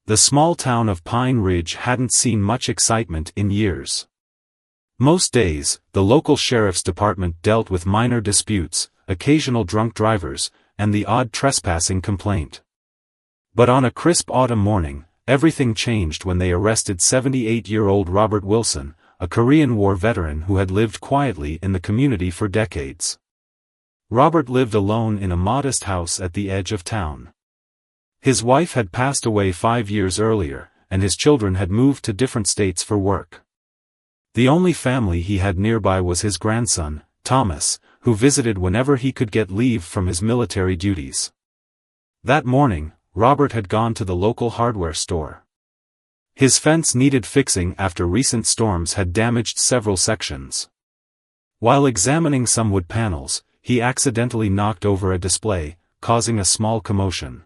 The small town of Pine Ridge hadn't seen much excitement in years. Most days, the local sheriff's department dealt with minor disputes, occasional drunk drivers, and the odd trespassing complaint. But on a crisp autumn morning, everything changed when they arrested 78-year-old Robert Wilson, a Korean War veteran who had lived quietly in the community for decades. Robert lived alone in a modest house at the edge of town. His wife had passed away 5 years earlier, and his children had moved to different states for work. The only family he had nearby was his grandson, Thomas, who visited whenever he could get leave from his military duties. That morning, Robert had gone to the local hardware store. His fence needed fixing after recent storms had damaged several sections. While examining some wood panels, he accidentally knocked over a display, causing a small commotion.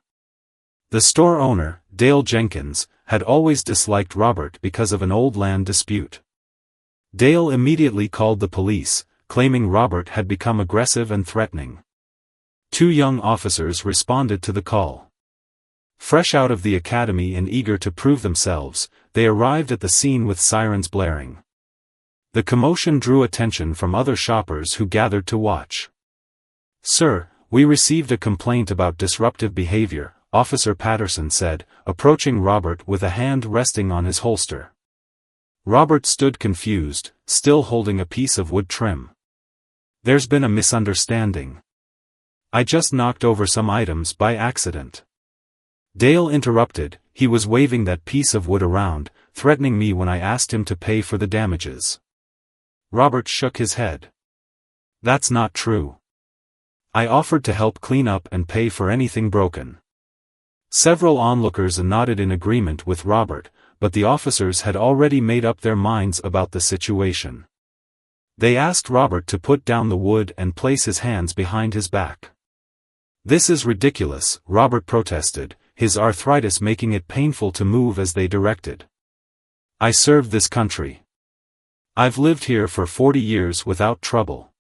The store owner, Dale Jenkins, had always disliked Robert because of an old land dispute. Dale immediately called the police, claiming Robert had become aggressive and threatening. 2 young officers responded to the call. Fresh out of the academy and eager to prove themselves, they arrived at the scene with sirens blaring. The commotion drew attention from other shoppers who gathered to watch. "Sir, we received a complaint about disruptive behavior," Officer Patterson said, approaching Robert with a hand resting on his holster. Robert stood confused, still holding a piece of wood trim. "There's been a misunderstanding. I just knocked over some items by accident." Dale interrupted. He was waving that piece of wood around, threatening me when I asked him to pay for the damages. Robert shook his head. "That's not true. I offered to help clean up and pay for anything broken." Several onlookers nodded in agreement with Robert, but the officers had already made up their minds about the situation. They asked Robert to put down the wood and place his hands behind his back. "This is ridiculous," Robert protested, his arthritis making it painful to move as they directed. "I served this country. I've lived here for 40 years without trouble."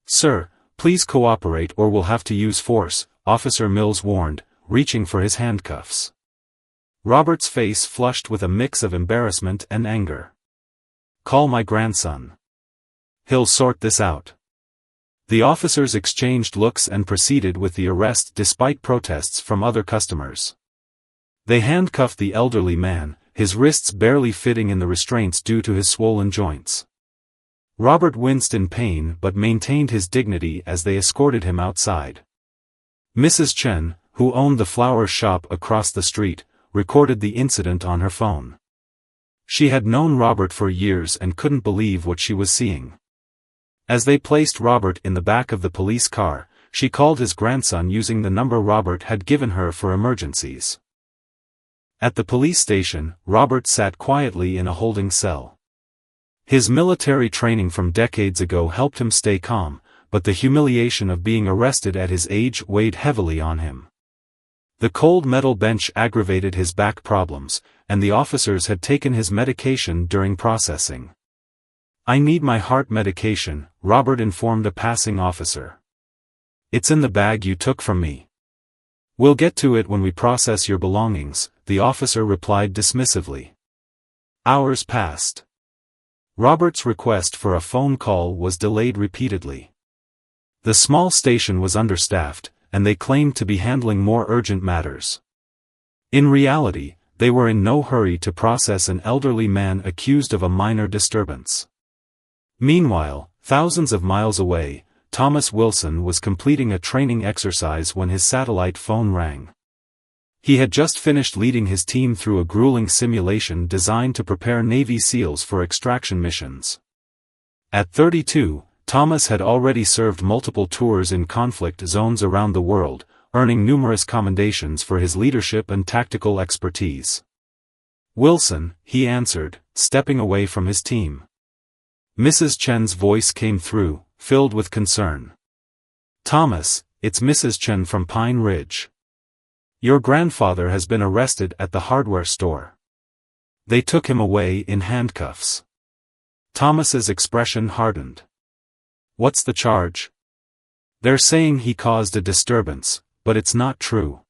"Sir, please cooperate or we'll have to use force," Officer Mills warned, reaching for his handcuffs. Robert's face flushed with a mix of embarrassment and anger. "Call my grandson. He'll sort this out." The officers exchanged looks and proceeded with the arrest despite protests from other customers. They handcuffed the elderly man, his wrists barely fitting in the restraints due to his swollen joints. Robert winced in pain but maintained his dignity as they escorted him outside. Mrs. Chen, who owned the flower shop across the street, recorded the incident on her phone. She had known Robert for years and couldn't believe what she was seeing. As they placed Robert in the back of the police car, she called his grandson using the number Robert had given her for emergencies. At the police station, Robert sat quietly in a holding cell. His military training from decades ago helped him stay calm, but the humiliation of being arrested at his age weighed heavily on him. The cold metal bench aggravated his back problems, and the officers had taken his medication during processing. "I need my heart medication," Robert informed a passing officer. "It's in the bag you took from me." "We'll get to it when we process your belongings," the officer replied dismissively. Hours passed. Robert's request for a phone call was delayed repeatedly. The small station was understaffed, and they claimed to be handling more urgent matters. In reality, they were in no hurry to process an elderly man accused of a minor disturbance. Meanwhile, thousands of miles away, Thomas Wilson was completing a training exercise when his satellite phone rang. He had just finished leading his team through a grueling simulation designed to prepare Navy SEALs for extraction missions. At 32, Thomas had already served multiple tours in conflict zones around the world, earning numerous commendations for his leadership and tactical expertise. "Wilson," he answered, stepping away from his team. Mrs. Chen's voice came through, filled with concern. "Thomas, it's Mrs. Chen from Pine Ridge. Your grandfather has been arrested at the hardware store. They took him away in handcuffs." Thomas's expression hardened. "What's the charge?" "They're saying he caused a disturbance, but it's not true."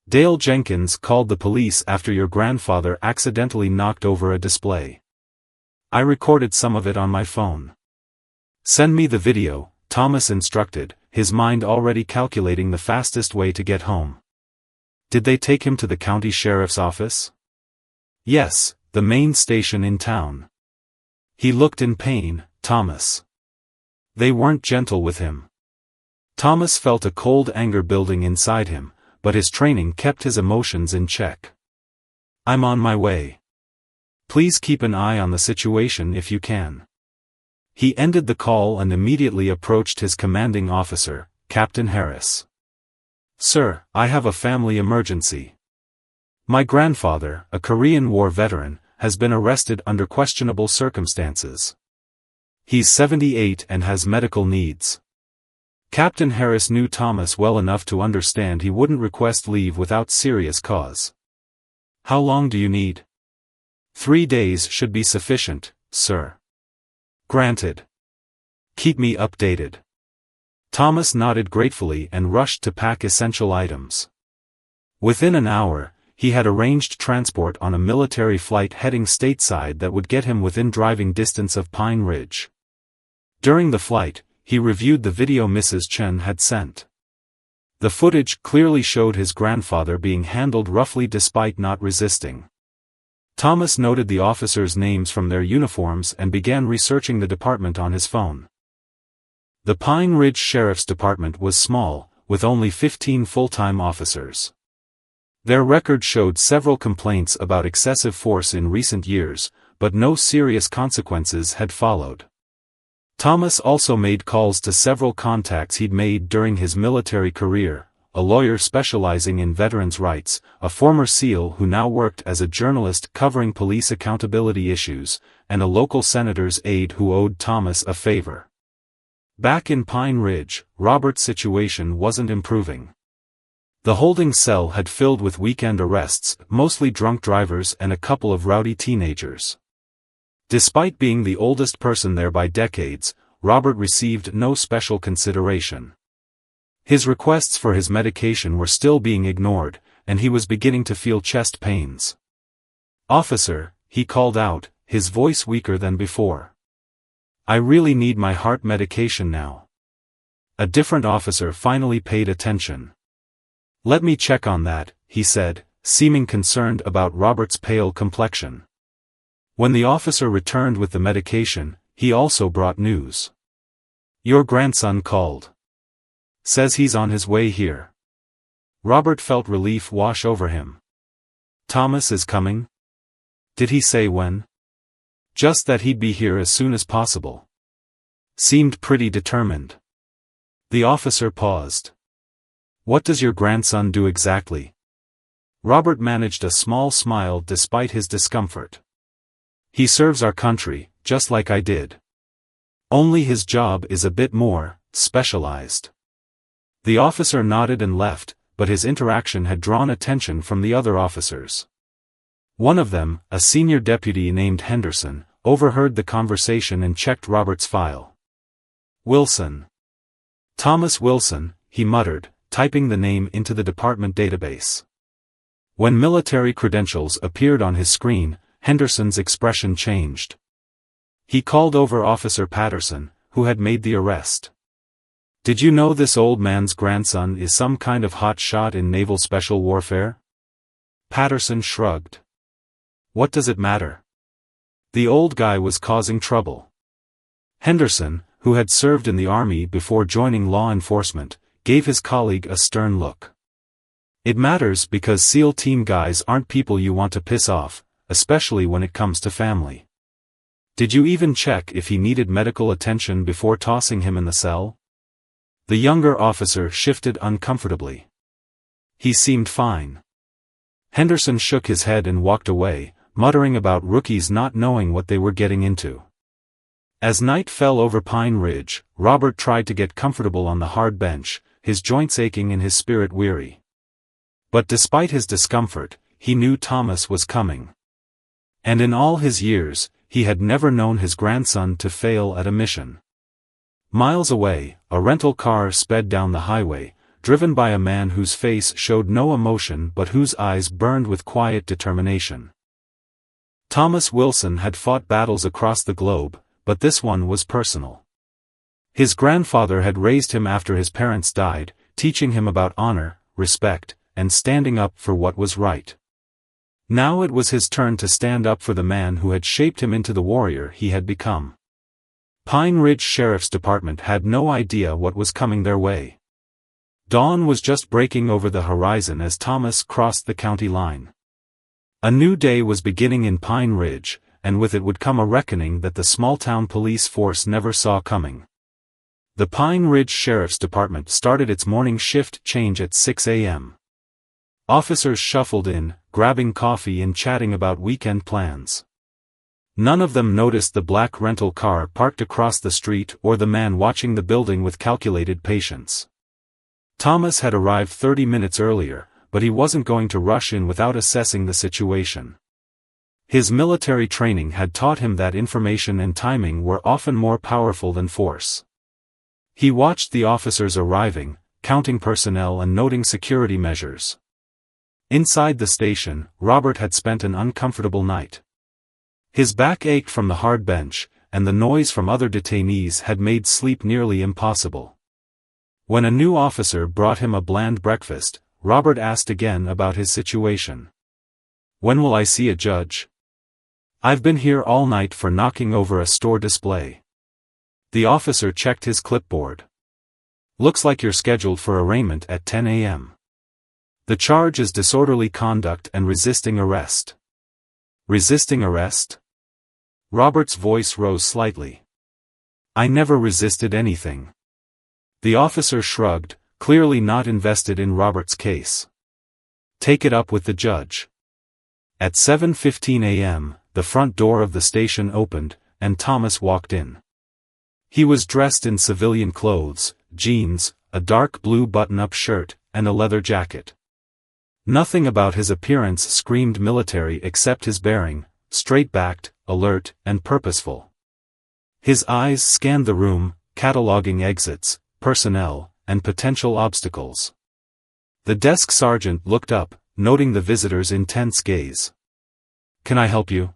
Dale Jenkins called the police after your grandfather accidentally knocked over a display. I recorded some of it on my phone. Send me the video, Thomas instructed, his mind already calculating the fastest way to get home. Did they take him to the county sheriff's office? Yes, the main station in town. He looked in pain, Thomas. They weren't gentle with him. Thomas felt a cold anger building inside him, but his training kept his emotions in check. I'm on my way. Please keep an eye on the situation if you can. He ended the call and immediately approached his commanding officer, Captain Harris. Sir, I have a family emergency. My grandfather, a Korean War veteran, has been arrested under questionable circumstances. He's 78 and has medical needs. Captain Harris knew Thomas well enough to understand he wouldn't request leave without serious cause. How long do you need? 3 days should be sufficient, sir. Granted. Keep me updated. Thomas nodded gratefully and rushed to pack essential items. Within an hour, he had arranged transport on a military flight heading stateside that would get him within driving distance of Pine Ridge. During the flight, he reviewed the video Mrs. Chen had sent. The footage clearly showed his grandfather being handled roughly despite not resisting. Thomas noted the officers' names from their uniforms and began researching the department on his phone. The Pine Ridge Sheriff's Department was small, with only 15 full-time officers. Their record showed several complaints about excessive force in recent years, but no serious consequences had followed. Thomas also made calls to several contacts he'd made during his military career, a lawyer specializing in veterans' rights, a former SEAL who now worked as a journalist covering police accountability issues, and a local senator's aide who owed Thomas a favor. Back in Pine Ridge, Robert's situation wasn't improving. The holding cell had filled with weekend arrests, mostly drunk drivers and a couple of rowdy teenagers. Despite being the oldest person there by decades, Robert received no special consideration. His requests for his medication were still being ignored, and he was beginning to feel chest pains. "Officer," he called out, his voice weaker than before. "I really need my heart medication now." A different officer finally paid attention. "Let me check on that," he said, seeming concerned about Robert's pale complexion. When the officer returned with the medication, he also brought news. "Your grandson called. Says he's on his way here." Robert felt relief wash over him. "Thomas is coming? Did he say when?" "Just that he'd be here as soon as possible." Seemed pretty determined. The officer paused. "What does your grandson do exactly?" Robert managed a small smile despite his discomfort. "He serves our country, just like I did. Only his job is a bit more specialized." The officer nodded and left, but his interaction had drawn attention from the other officers. One of them, a senior deputy named Henderson, overheard the conversation and checked Robert's file. "Wilson. Thomas Wilson," he muttered, typing the name into the department database. When military credentials appeared on his screen, Henderson's expression changed. He called over Officer Patterson, who had made the arrest. "Did you know this old man's grandson is some kind of hot shot in naval special warfare?" Patterson shrugged. "What does it matter? The old guy was causing trouble." Henderson, who had served in the army before joining law enforcement, gave his colleague a stern look. "It matters because SEAL team guys aren't people you want to piss off, especially when it comes to family. Did you even check if he needed medical attention before tossing him in the cell?" The younger officer shifted uncomfortably. "He seemed fine." Henderson shook his head and walked away, muttering about rookies not knowing what they were getting into. As night fell over Pine Ridge, Robert tried to get comfortable on the hard bench, his joints aching and his spirit weary. But despite his discomfort, he knew Thomas was coming. And in all his years, he had never known his grandson to fail at a mission. Miles away, a rental car sped down the highway, driven by a man whose face showed no emotion but whose eyes burned with quiet determination. Thomas Wilson had fought battles across the globe, but this one was personal. His grandfather had raised him after his parents died, teaching him about honor, respect, and standing up for what was right. Now it was his turn to stand up for the man who had shaped him into the warrior he had become. Pine Ridge Sheriff's Department had no idea what was coming their way. Dawn was just breaking over the horizon as Thomas crossed the county line. A new day was beginning in Pine Ridge, and with it would come a reckoning that the small-town police force never saw coming. The Pine Ridge Sheriff's Department started its morning shift change at 6 a.m. Officers shuffled in, grabbing coffee and chatting about weekend plans. None of them noticed the black rental car parked across the street or the man watching the building with calculated patience. Thomas had arrived 30 minutes earlier, but he wasn't going to rush in without assessing the situation. His military training had taught him that information and timing were often more powerful than force. He watched the officers arriving, counting personnel and noting security measures. Inside the station, Robert had spent an uncomfortable night. His back ached from the hard bench, and the noise from other detainees had made sleep nearly impossible. When a new officer brought him a bland breakfast, Robert asked again about his situation. "When will I see a judge? I've been here all night for knocking over a store display." The officer checked his clipboard. "Looks like you're scheduled for arraignment at 10 a.m. The charge is disorderly conduct and resisting arrest." "Resisting arrest?" Robert's voice rose slightly. "I never resisted anything." The officer shrugged, clearly not invested in Robert's case. "Take it up with the judge." At 7:15 a.m., the front door of the station opened, and Thomas walked in. He was dressed in civilian clothes, jeans, a dark blue button-up shirt, and a leather jacket. Nothing about his appearance screamed military except his bearing, straight-backed, alert, and purposeful. His eyes scanned the room, cataloging exits, personnel, and potential obstacles. The desk sergeant looked up, noting the visitor's intense gaze. "Can I help you?"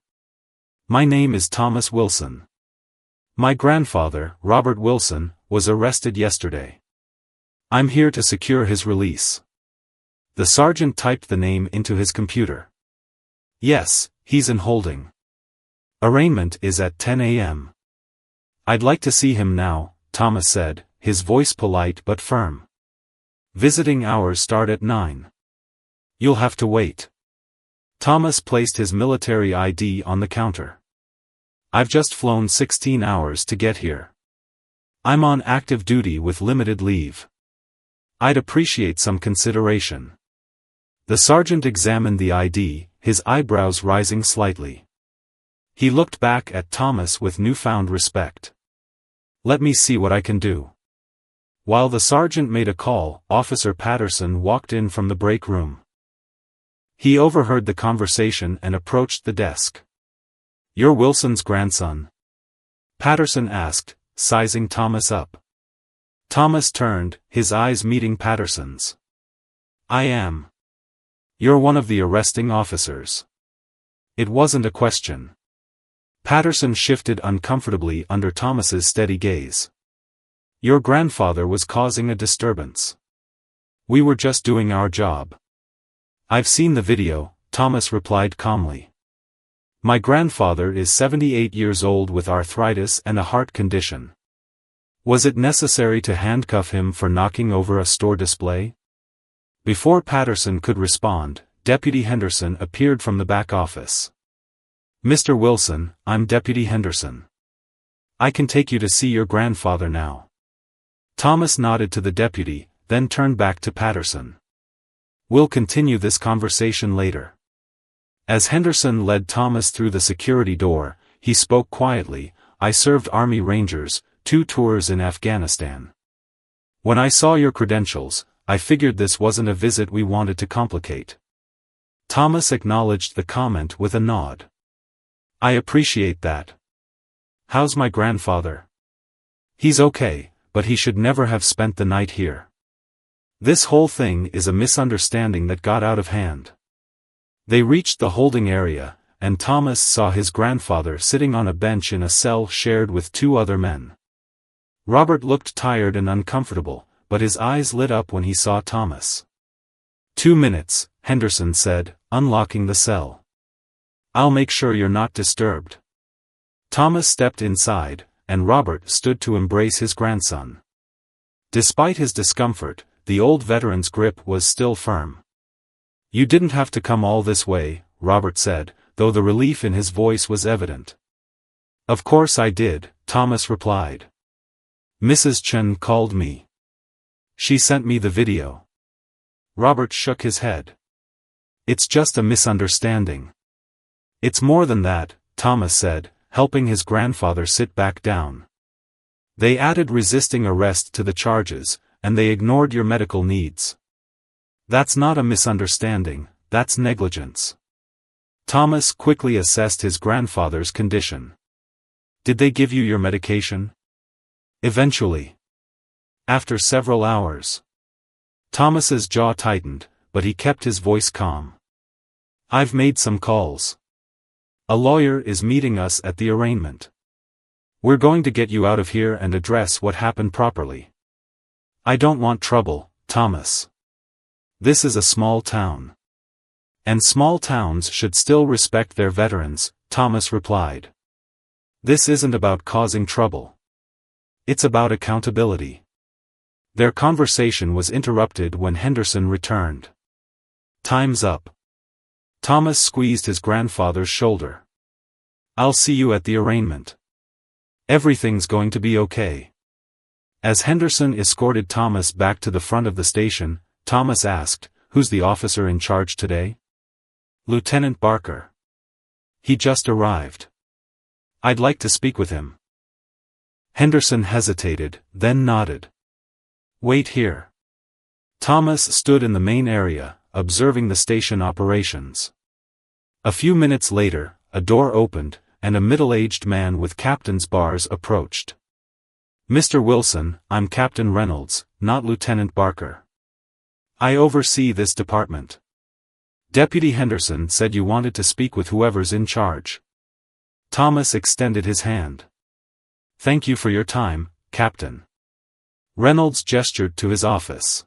"My name is Thomas Wilson. My grandfather, Robert Wilson, was arrested yesterday. I'm here to secure his release." The sergeant typed the name into his computer. "Yes, he's in holding. Arraignment is at 10 a.m. "I'd like to see him now," Thomas said, his voice polite but firm. "Visiting hours start at 9. "You'll have to wait." Thomas placed his military ID on the counter. "I've just flown 16 hours to get here. I'm on active duty with limited leave. I'd appreciate some consideration." The sergeant examined the ID, his eyebrows rising slightly. He looked back at Thomas with newfound respect. "Let me see what I can do." While the sergeant made a call, Officer Patterson walked in from the break room. He overheard the conversation and approached the desk. "You're Wilson's grandson?" Patterson asked, sizing Thomas up. Thomas turned, his eyes meeting Patterson's. "I am." "You're one of the arresting officers." It wasn't a question. Patterson shifted uncomfortably under Thomas's steady gaze. "Your grandfather was causing a disturbance. We were just doing our job." "I've seen the video," Thomas replied calmly. "My grandfather is 78 years old with arthritis and a heart condition. Was it necessary to handcuff him for knocking over a store display?" Before Patterson could respond, Deputy Henderson appeared from the back office. "Mr. Wilson, I'm Deputy Henderson. I can take you to see your grandfather now." Thomas nodded to the deputy, then turned back to Patterson. "We'll continue this conversation later." As Henderson led Thomas through the security door, he spoke quietly. "I served Army Rangers, 2 tours in Afghanistan. When I saw your credentials, I figured this wasn't a visit we wanted to complicate." Thomas acknowledged the comment with a nod. "I appreciate that. How's my grandfather?" "He's okay, but he should never have spent the night here." This whole thing is a misunderstanding that got out of hand. They reached the holding area, and Thomas saw his grandfather sitting on a bench in a cell shared with two other men. Robert looked tired and uncomfortable, but his eyes lit up when he saw Thomas. 2 minutes, Henderson said, unlocking the cell. I'll make sure you're not disturbed. Thomas stepped inside, and Robert stood to embrace his grandson. Despite his discomfort, the old veteran's grip was still firm. You didn't have to come all this way, Robert said, though the relief in his voice was evident. Of course I did, Thomas replied. Mrs. Chen called me. She sent me the video. Robert shook his head. It's just a misunderstanding. It's more than that, Thomas said, helping his grandfather sit back down. They added resisting arrest to the charges, and they ignored your medical needs. That's not a misunderstanding, that's negligence. Thomas quickly assessed his grandfather's condition. Did they give you your medication? Eventually. After several hours. Thomas's jaw tightened, but he kept his voice calm. I've made some calls. A lawyer is meeting us at the arraignment. We're going to get you out of here and address what happened properly. I don't want trouble, Thomas. This is a small town. And small towns should still respect their veterans, Thomas replied. This isn't about causing trouble. It's about accountability. Their conversation was interrupted when Henderson returned. Time's up. Thomas squeezed his grandfather's shoulder. I'll see you at the arraignment. Everything's going to be okay. As Henderson escorted Thomas back to the front of the station, Thomas asked, Who's the officer in charge today? Lieutenant Barker. He just arrived. I'd like to speak with him. Henderson hesitated, then nodded. Wait here. Thomas stood in the main area, observing the station operations. A few minutes later, a door opened, and a middle-aged man with captain's bars approached. Mr. Wilson, I'm Captain Reynolds, not Lieutenant Barker. I oversee this department. Deputy Henderson said you wanted to speak with whoever's in charge. Thomas extended his hand. Thank you for your time, Captain. Reynolds gestured to his office.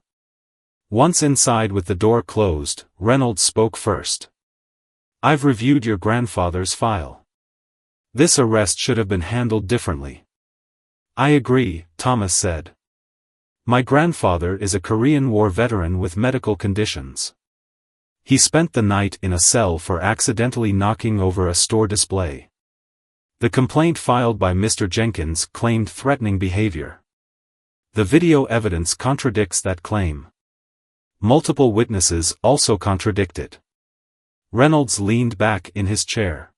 Once inside with the door closed, Reynolds spoke first. I've reviewed your grandfather's file. This arrest should have been handled differently. I agree, Thomas said. My grandfather is a Korean War veteran with medical conditions. He spent the night in a cell for accidentally knocking over a store display. The complaint filed by Mr. Jenkins claimed threatening behavior. The video evidence contradicts that claim. Multiple witnesses also contradict it. Reynolds leaned back in his chair.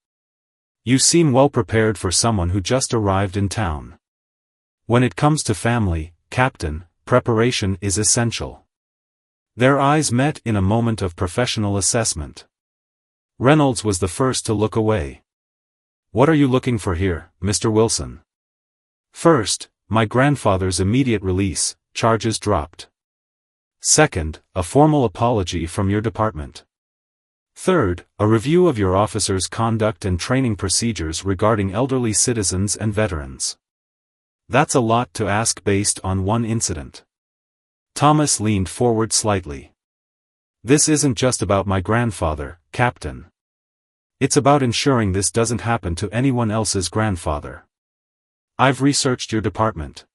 You seem well prepared for someone who just arrived in town. When it comes to family, Captain, preparation is essential. Their eyes met in a moment of professional assessment. Reynolds was the first to look away. What are you looking for here, Mr. Wilson? First, my grandfather's immediate release, charges dropped. Second, a formal apology from your department. Third, a review of your officers' conduct and training procedures regarding elderly citizens and veterans. That's a lot to ask based on one incident. Thomas leaned forward slightly. This isn't just about my grandfather, Captain. It's about ensuring this doesn't happen to anyone else's grandfather. I've researched your department.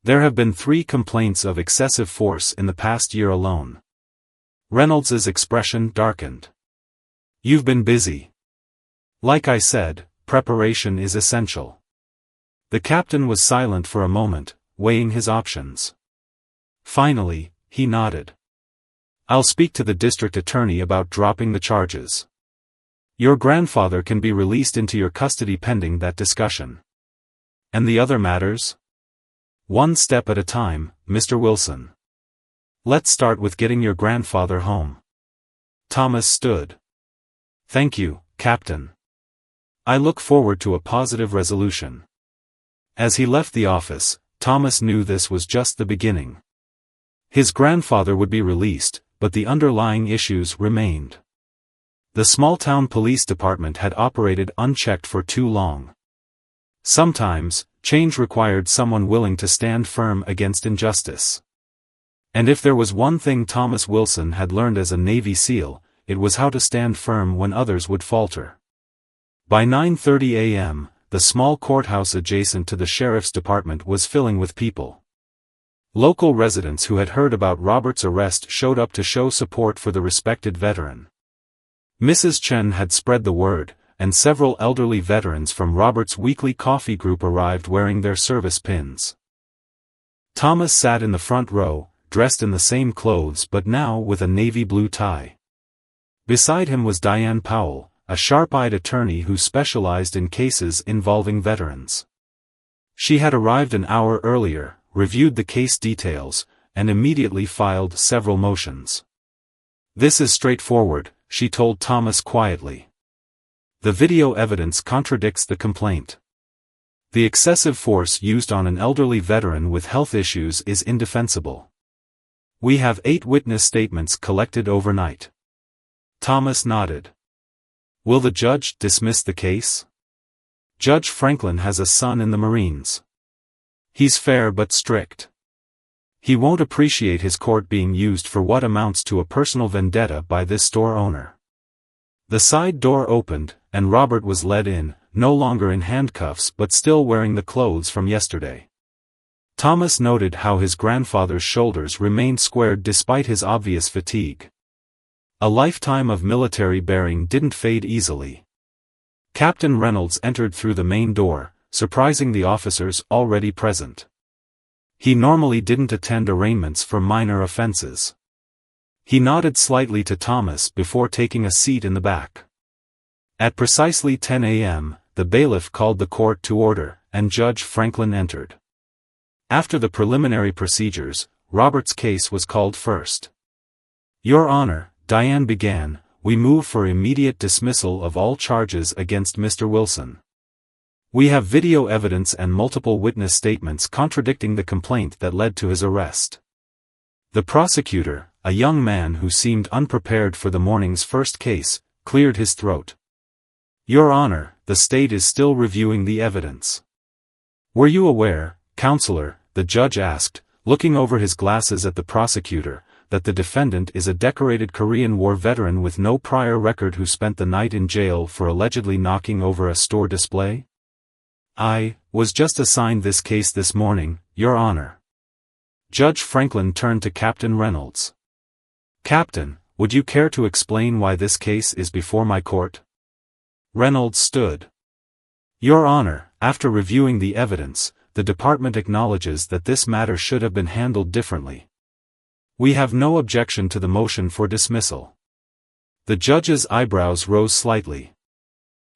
There have been 3 complaints of excessive force in the past year alone. Reynolds's expression darkened. You've been busy. Like I said, preparation is essential. The captain was silent for a moment, weighing his options. Finally, he nodded. I'll speak to the district attorney about dropping the charges. Your grandfather can be released into your custody pending that discussion. And the other matters? One step at a time, Mr. Wilson. Let's start with getting your grandfather home. Thomas stood. Thank you, Captain. I look forward to a positive resolution. As he left the office, Thomas knew this was just the beginning. His grandfather would be released, but the underlying issues remained. The small-town police department had operated unchecked for too long. Sometimes, change required someone willing to stand firm against injustice. And if there was one thing Thomas Wilson had learned as a Navy SEAL, it was how to stand firm when others would falter. By 9:30 a.m., the small courthouse adjacent to the sheriff's department was filling with people. Local residents who had heard about Robert's arrest showed up to show support for the respected veteran. Mrs. Chen had spread the word, and several elderly veterans from Robert's weekly coffee group arrived wearing their service pins. Thomas sat in the front row, dressed in the same clothes but now with a navy blue tie. Beside him was Diane Powell, a sharp-eyed attorney who specialized in cases involving veterans. She had arrived an hour earlier, reviewed the case details, and immediately filed several motions. "This is straightforward," she told Thomas quietly. "The video evidence contradicts the complaint. The excessive force used on an elderly veteran with health issues is indefensible. We have 8 witness statements collected overnight." Thomas nodded. "Will the judge dismiss the case? Judge Franklin has a son in the Marines. He's fair but strict. He won't appreciate his court being used for what amounts to a personal vendetta by this store owner." The side door opened, and Robert was led in, no longer in handcuffs but still wearing the clothes from yesterday. Thomas noted how his grandfather's shoulders remained squared despite his obvious fatigue. A lifetime of military bearing didn't fade easily. Captain Reynolds entered through the main door, surprising the officers already present. He normally didn't attend arraignments for minor offenses. He nodded slightly to Thomas before taking a seat in the back. At precisely 10 a.m., the bailiff called the court to order, and Judge Franklin entered. After the preliminary procedures, Robert's case was called first. "Your Honor," Diane began, "we move for immediate dismissal of all charges against Mr. Wilson. We have video evidence and multiple witness statements contradicting the complaint that led to his arrest." The prosecutor, a young man who seemed unprepared for the morning's first case, cleared his throat. "Your Honor, the state is still reviewing the evidence." "Were you aware, Counselor," the judge asked, looking over his glasses at the prosecutor, "that the defendant is a decorated Korean War veteran with no prior record who spent the night in jail for allegedly knocking over a store display?" "I was just assigned this case this morning, Your Honor." Judge Franklin turned to Captain Reynolds. "Captain, would you care to explain why this case is before my court?" Reynolds stood. "Your Honor, after reviewing the evidence, the department acknowledges that this matter should have been handled differently. We have no objection to the motion for dismissal." The judge's eyebrows rose slightly.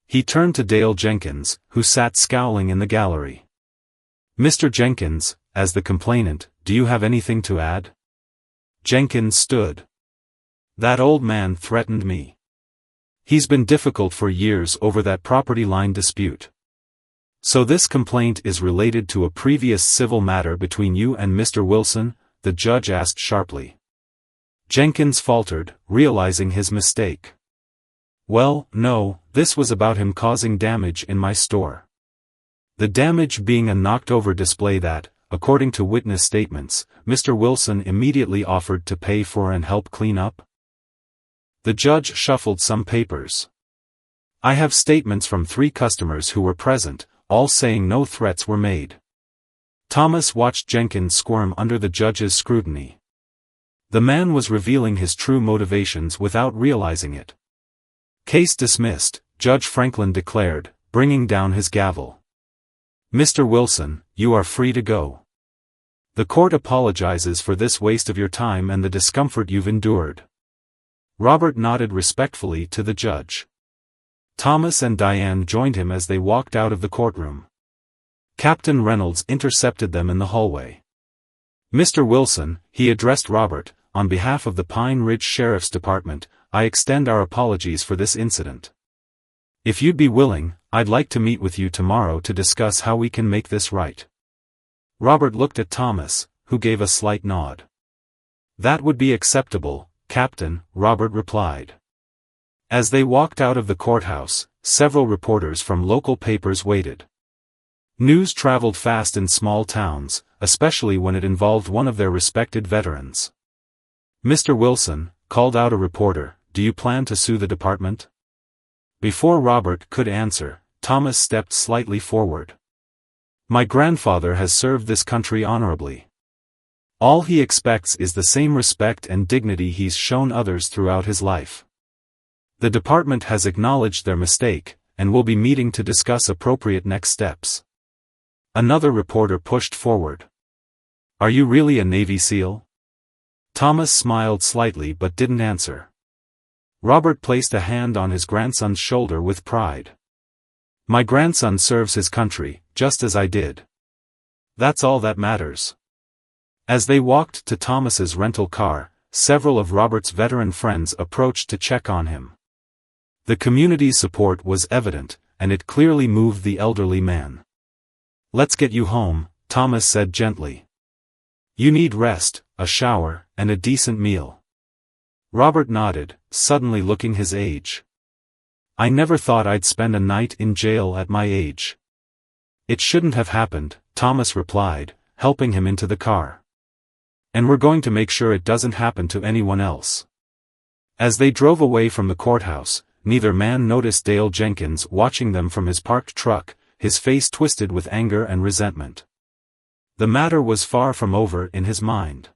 He turned to Dale Jenkins, who sat scowling in the gallery. "Mr. Jenkins, as the complainant, do you have anything to add?" Jenkins stood. "That old man threatened me. He's been difficult for years over that property line dispute." "So this complaint is related to a previous civil matter between you and Mr. Wilson?" the judge asked sharply. Jenkins faltered, realizing his mistake. "Well, no, this was about him causing damage in my store. The damage being a knocked-over display that, according to witness statements, Mr. Wilson immediately offered to pay for and help clean up." The judge shuffled some papers. "I have statements from 3 customers who were present, all saying no threats were made." Thomas watched Jenkins squirm under the judge's scrutiny. The man was revealing his true motivations without realizing it. "Case dismissed," Judge Franklin declared, bringing down his gavel. "Mr. Wilson, you are free to go. The court apologizes for this waste of your time and the discomfort you've endured." Robert nodded respectfully to the judge. Thomas and Diane joined him as they walked out of the courtroom. Captain Reynolds intercepted them in the hallway. "Mr. Wilson," he addressed Robert, "on behalf of the Pine Ridge Sheriff's Department, I extend our apologies for this incident. If you'd be willing, I'd like to meet with you tomorrow to discuss how we can make this right." Robert looked at Thomas, who gave a slight nod. "That would be acceptable, Captain," Robert replied. As they walked out of the courthouse, several reporters from local papers waited. News traveled fast in small towns, especially when it involved one of their respected veterans. "Mr. Wilson," called out a reporter, "do you plan to sue the department?" Before Robert could answer, Thomas stepped slightly forward. "My grandfather has served this country honorably. All he expects is the same respect and dignity he's shown others throughout his life. The department has acknowledged their mistake, and will be meeting to discuss appropriate next steps." Another reporter pushed forward. "Are you really a Navy SEAL?" Thomas smiled slightly but didn't answer. Robert placed a hand on his grandson's shoulder with pride. "My grandson serves his country, just as I did. That's all that matters." As they walked to Thomas's rental car, several of Robert's veteran friends approached to check on him. The community's support was evident, and it clearly moved the elderly man. "Let's get you home," Thomas said gently. "You need rest, a shower, and a decent meal." Robert nodded, suddenly looking his age. "I never thought I'd spend a night in jail at my age." "It shouldn't have happened," Thomas replied, helping him into the car. "And we're going to make sure it doesn't happen to anyone else." As they drove away from the courthouse, neither man noticed Dale Jenkins watching them from his parked truck, his face twisted with anger and resentment. The matter was far from over in his mind.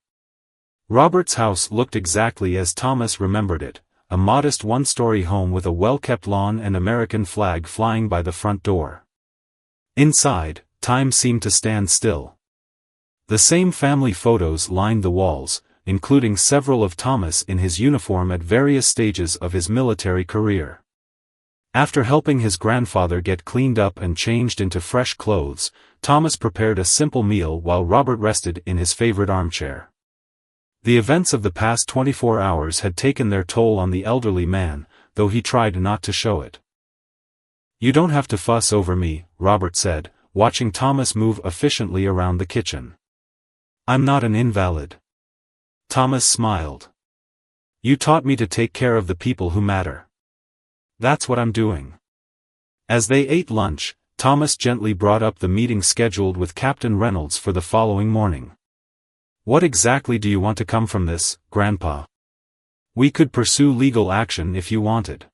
Robert's house looked exactly as Thomas remembered it, a modest one-story home with a well-kept lawn and American flag flying by the front door. Inside, time seemed to stand still. The same family photos lined the walls, including several of Thomas in his uniform at various stages of his military career. After helping his grandfather get cleaned up and changed into fresh clothes, Thomas prepared a simple meal while Robert rested in his favorite armchair. The events of the past 24 hours had taken their toll on the elderly man, though he tried not to show it. "You don't have to fuss over me," Robert said, watching Thomas move efficiently around the kitchen. "I'm not an invalid." Thomas smiled. "You taught me to take care of the people who matter. That's what I'm doing." As they ate lunch, Thomas gently brought up the meeting scheduled with Captain Reynolds for the following morning. "What exactly do you want to come from this, Grandpa? We could pursue legal action if you wanted."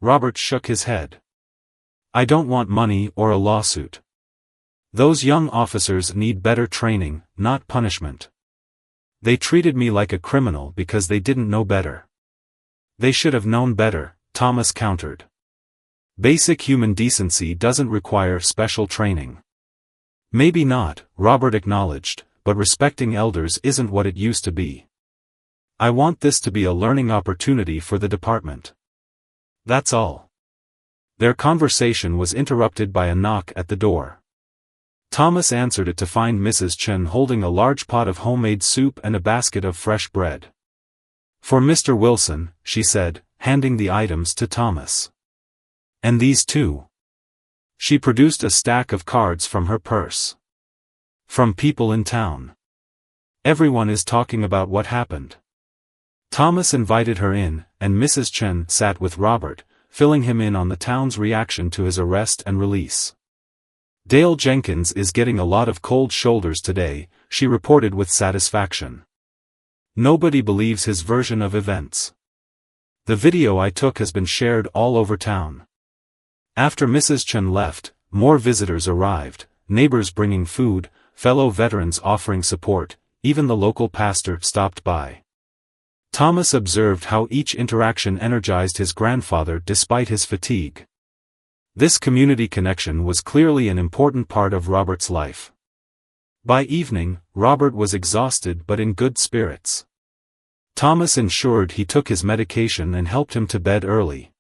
Robert shook his head. "I don't want money or a lawsuit. Those young officers need better training, not punishment. They treated me like a criminal because they didn't know better." "They should have known better," Thomas countered. "Basic human decency doesn't require special training." "Maybe not," Robert acknowledged, "but respecting elders isn't what it used to be. I want this to be a learning opportunity for the department. That's all." Their conversation was interrupted by a knock at the door. Thomas answered it to find Mrs. Chen holding a large pot of homemade soup and a basket of fresh bread. "For Mr. Wilson," she said, handing the items to Thomas. "And these too." She produced a stack of cards from her purse. "From people in town. Everyone is talking about what happened." Thomas invited her in, and Mrs. Chen sat with Robert, filling him in on the town's reaction to his arrest and release. "Dale Jenkins is getting a lot of cold shoulders today," she reported with satisfaction. "Nobody believes his version of events. The video I took has been shared all over town." After Mrs. Chen left, more visitors arrived, neighbors bringing food, fellow veterans offering support, even the local pastor stopped by. Thomas observed how each interaction energized his grandfather despite his fatigue. This community connection was clearly an important part of Robert's life. By evening, Robert was exhausted but in good spirits. Thomas ensured he took his medication and helped him to bed early.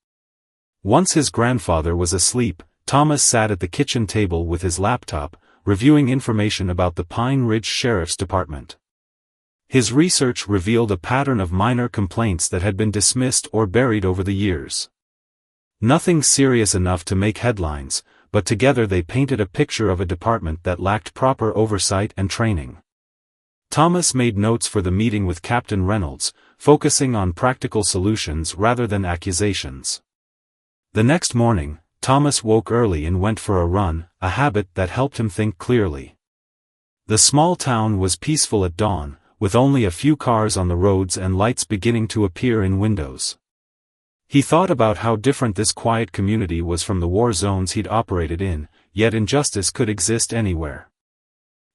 Once his grandfather was asleep, Thomas sat at the kitchen table with his laptop, reviewing information about the Pine Ridge Sheriff's Department. His research revealed a pattern of minor complaints that had been dismissed or buried over the years. Nothing serious enough to make headlines, but together they painted a picture of a department that lacked proper oversight and training. Thomas made notes for the meeting with Captain Reynolds, focusing on practical solutions rather than accusations. The next morning, Thomas woke early and went for a run, a habit that helped him think clearly. The small town was peaceful at dawn, with only a few cars on the roads and lights beginning to appear in windows. He thought about how different this quiet community was from the war zones he'd operated in, yet injustice could exist anywhere.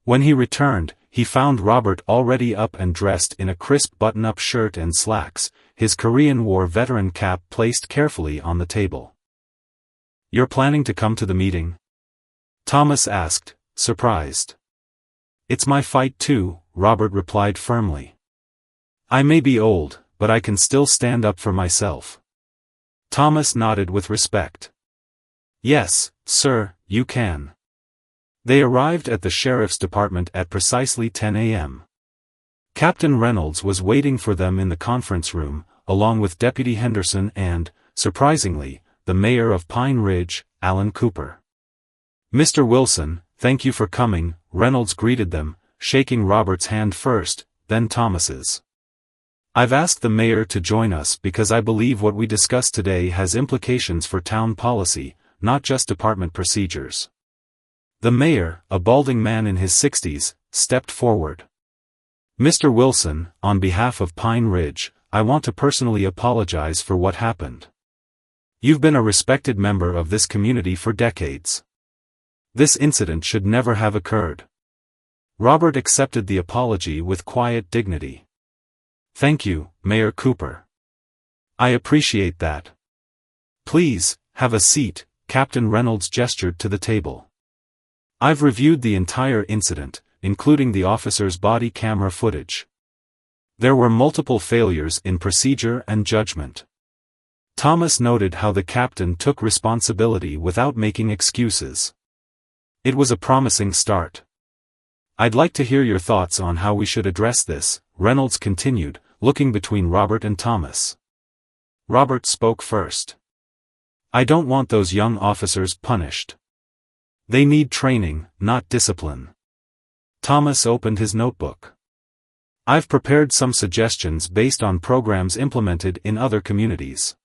When he returned, he found Robert already up and dressed in a crisp button-up shirt and slacks, his Korean War veteran cap placed carefully on the table. "You're planning to come to the meeting?" Thomas asked, surprised. "It's my fight too," Robert replied firmly. "I may be old, but I can still stand up for myself." Thomas nodded with respect. "Yes, sir, you can." They arrived at the sheriff's department at precisely 10 a.m. Captain Reynolds was waiting for them in the conference room, along with Deputy Henderson and, surprisingly, the mayor of Pine Ridge, Alan Cooper. "Mr. Wilson, thank you for coming," Reynolds greeted them, shaking Robert's hand first, then Thomas's. "I've asked the mayor to join us because I believe what we discussed today has implications for town policy, not just department procedures." The mayor, a balding man in his 60s, stepped forward. "Mr. Wilson, on behalf of Pine Ridge, I want to personally apologize for what happened. You've been a respected member of this community for decades. This incident should never have occurred." Robert accepted the apology with quiet dignity. "Thank you, Mayor Cooper. I appreciate that. Please, have a seat," Captain Reynolds gestured to the table. "I've reviewed the entire incident, including the officer's body camera footage. There were multiple failures in procedure and judgment." Thomas noted how the captain took responsibility without making excuses. It was a promising start. "I'd like to hear your thoughts on how we should address this," Reynolds continued, looking between Robert and Thomas. Robert spoke first. "I don't want those young officers punished. They need training, not discipline." Thomas opened his notebook. "I've prepared some suggestions based on programs implemented in other communities.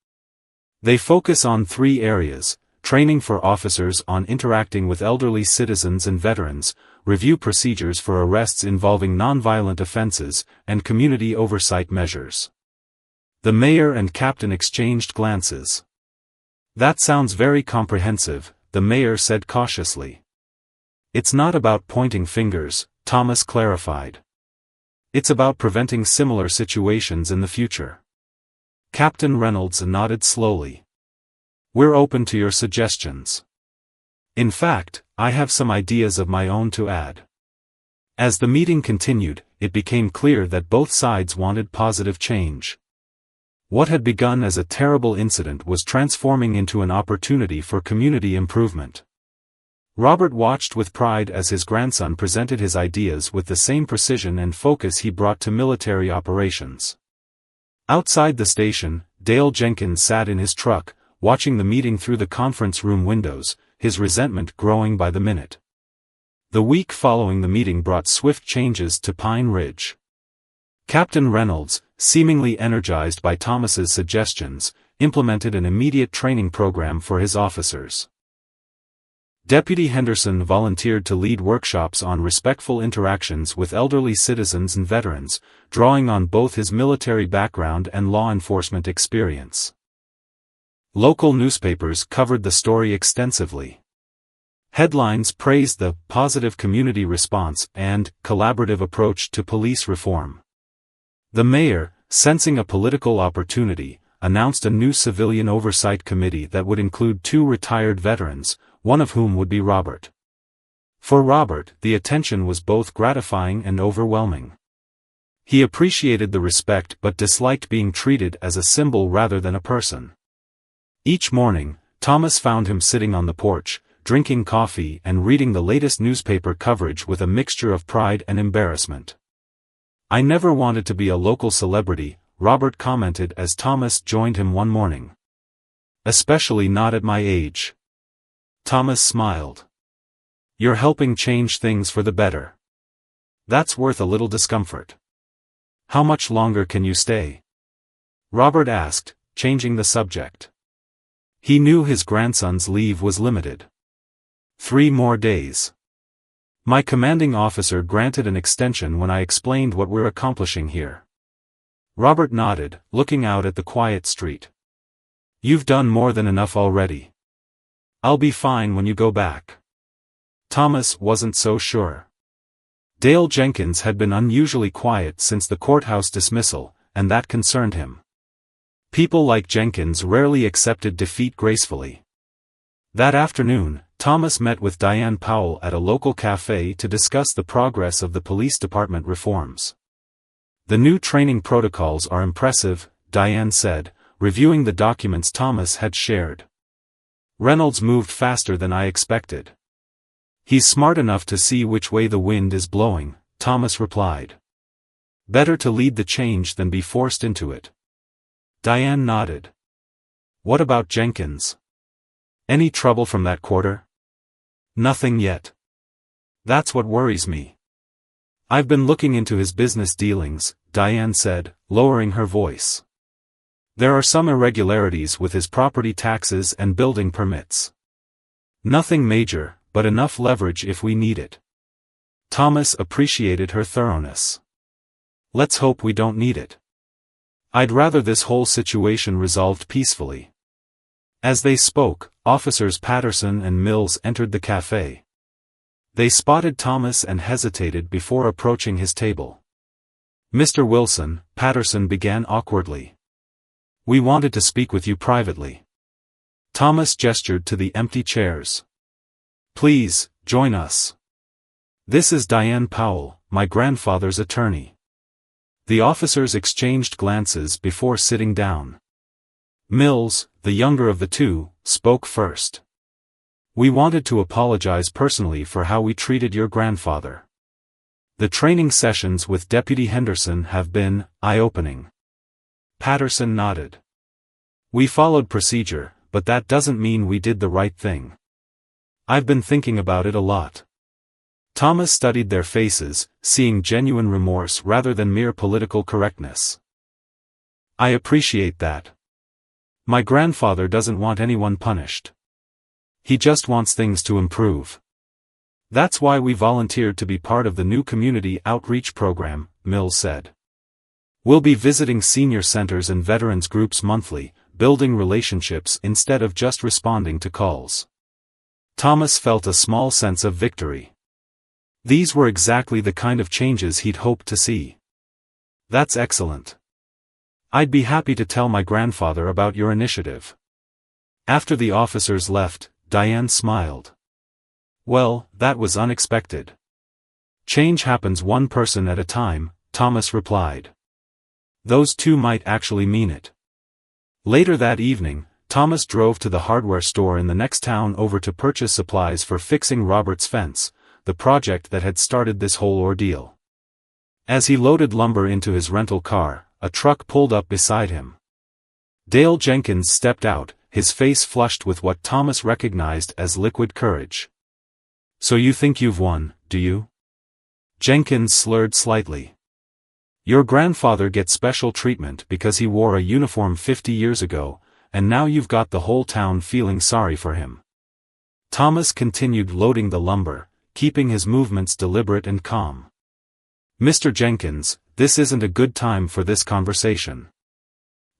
They focus on 3 areas: training for officers on interacting with elderly citizens and veterans, review procedures for arrests involving nonviolent offenses, and community oversight measures." The mayor and captain exchanged glances. "That sounds very comprehensive," the mayor said cautiously. "It's not about pointing fingers," Thomas clarified. "It's about preventing similar situations in the future." Captain Reynolds nodded slowly. "We're open to your suggestions. In fact, I have some ideas of my own to add." As the meeting continued, it became clear that both sides wanted positive change. What had begun as a terrible incident was transforming into an opportunity for community improvement. Robert watched with pride as his grandson presented his ideas with the same precision and focus he brought to military operations. Outside the station, Dale Jenkins sat in his truck, watching the meeting through the conference room windows, his resentment growing by the minute. The week following the meeting brought swift changes to Pine Ridge. Captain Reynolds, seemingly energized by Thomas's suggestions, implemented an immediate training program for his officers. Deputy Henderson volunteered to lead workshops on respectful interactions with elderly citizens and veterans, drawing on both his military background and law enforcement experience. Local newspapers covered the story extensively. Headlines praised the positive community response and collaborative approach to police reform. The mayor, sensing a political opportunity, announced a new civilian oversight committee that would include 2 retired veterans, one of whom would be Robert. For Robert, the attention was both gratifying and overwhelming. He appreciated the respect but disliked being treated as a symbol rather than a person. Each morning, Thomas found him sitting on the porch, drinking coffee and reading the latest newspaper coverage with a mixture of pride and embarrassment. "I never wanted to be a local celebrity," Robert commented as Thomas joined him one morning. "Especially not at my age." Thomas smiled. "You're helping change things for the better." That's worth a little discomfort. How much longer can you stay? Robert asked, changing the subject. He knew his grandson's leave was limited. 3 more days. My commanding officer granted an extension when I explained what we're accomplishing here. Robert nodded, looking out at the quiet street. You've done more than enough already. I'll be fine when you go back. Thomas wasn't so sure. Dale Jenkins had been unusually quiet since the courthouse dismissal, and that concerned him. People like Jenkins rarely accepted defeat gracefully. That afternoon, Thomas met with Diane Powell at a local cafe to discuss the progress of the police department reforms. The new training protocols are impressive, Diane said, reviewing the documents Thomas had shared. Reynolds moved faster than I expected. He's smart enough to see which way the wind is blowing, Thomas replied. Better to lead the change than be forced into it. Diane nodded. What about Jenkins? Any trouble from that quarter? Nothing yet. That's what worries me. I've been looking into his business dealings, Diane said, lowering her voice. There are some irregularities with his property taxes and building permits. Nothing major, but enough leverage if we need it. Thomas appreciated her thoroughness. Let's hope we don't need it. I'd rather this whole situation resolved peacefully. As they spoke, Officers Patterson and Mills entered the cafe. They spotted Thomas and hesitated before approaching his table. Mr. Wilson, Patterson began awkwardly. We wanted to speak with you privately. Thomas gestured to the empty chairs. Please, join us. This is Diane Powell, my grandfather's attorney. The officers exchanged glances before sitting down. Mills, the younger of the two, spoke first. We wanted to apologize personally for how we treated your grandfather. The training sessions with Deputy Henderson have been eye-opening. Patterson nodded. We followed procedure, but that doesn't mean we did the right thing. I've been thinking about it a lot. Thomas studied their faces, seeing genuine remorse rather than mere political correctness. I appreciate that. My grandfather doesn't want anyone punished. He just wants things to improve. That's why we volunteered to be part of the new community outreach program, Mills said. We'll be visiting senior centers and veterans groups monthly, building relationships instead of just responding to calls. Thomas felt a small sense of victory. These were exactly the kind of changes he'd hoped to see. That's excellent. I'd be happy to tell my grandfather about your initiative. After the officers left, Diane smiled. Well, that was unexpected. Change happens one person at a time, Thomas replied. Those two might actually mean it. Later that evening, Thomas drove to the hardware store in the next town over to purchase supplies for fixing Robert's fence, the project that had started this whole ordeal. As he loaded lumber into his rental car, a truck pulled up beside him. Dale Jenkins stepped out, his face flushed with what Thomas recognized as liquid courage. So you think you've won, do you? Jenkins slurred slightly. Your grandfather gets special treatment because he wore a uniform 50 years ago, and now you've got the whole town feeling sorry for him. Thomas continued loading the lumber, keeping his movements deliberate and calm. Mr. Jenkins, this isn't a good time for this conversation.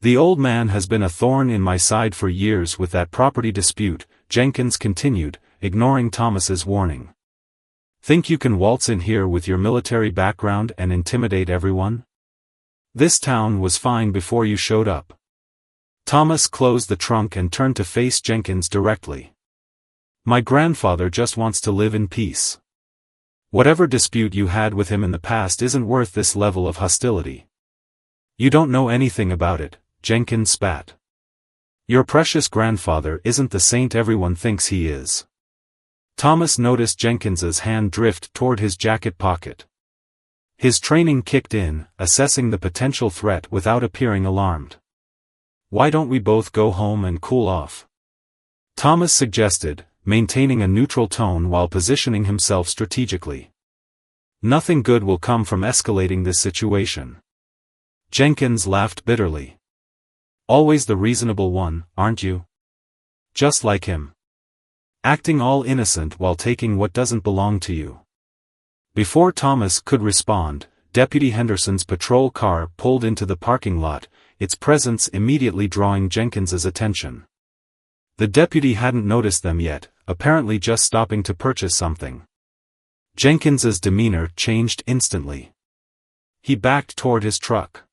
The old man has been a thorn in my side for years with that property dispute, Jenkins continued, ignoring Thomas's warning. Think you can waltz in here with your military background and intimidate everyone? This town was fine before you showed up. Thomas closed the trunk and turned to face Jenkins directly. My grandfather just wants to live in peace. Whatever dispute you had with him in the past isn't worth this level of hostility. You don't know anything about it, Jenkins spat. Your precious grandfather isn't the saint everyone thinks he is. Thomas noticed Jenkins's hand drift toward his jacket pocket. His training kicked in, assessing the potential threat without appearing alarmed. Why don't we both go home and cool off? Thomas suggested, maintaining a neutral tone while positioning himself strategically. Nothing good will come from escalating this situation. Jenkins laughed bitterly. Always the reasonable one, aren't you? Just like him. Acting all innocent while taking what doesn't belong to you. Before Thomas could respond, Deputy Henderson's patrol car pulled into the parking lot, its presence immediately drawing Jenkins's attention. The deputy hadn't noticed them yet, apparently just stopping to purchase something. Jenkins's demeanor changed instantly. He backed toward his truck.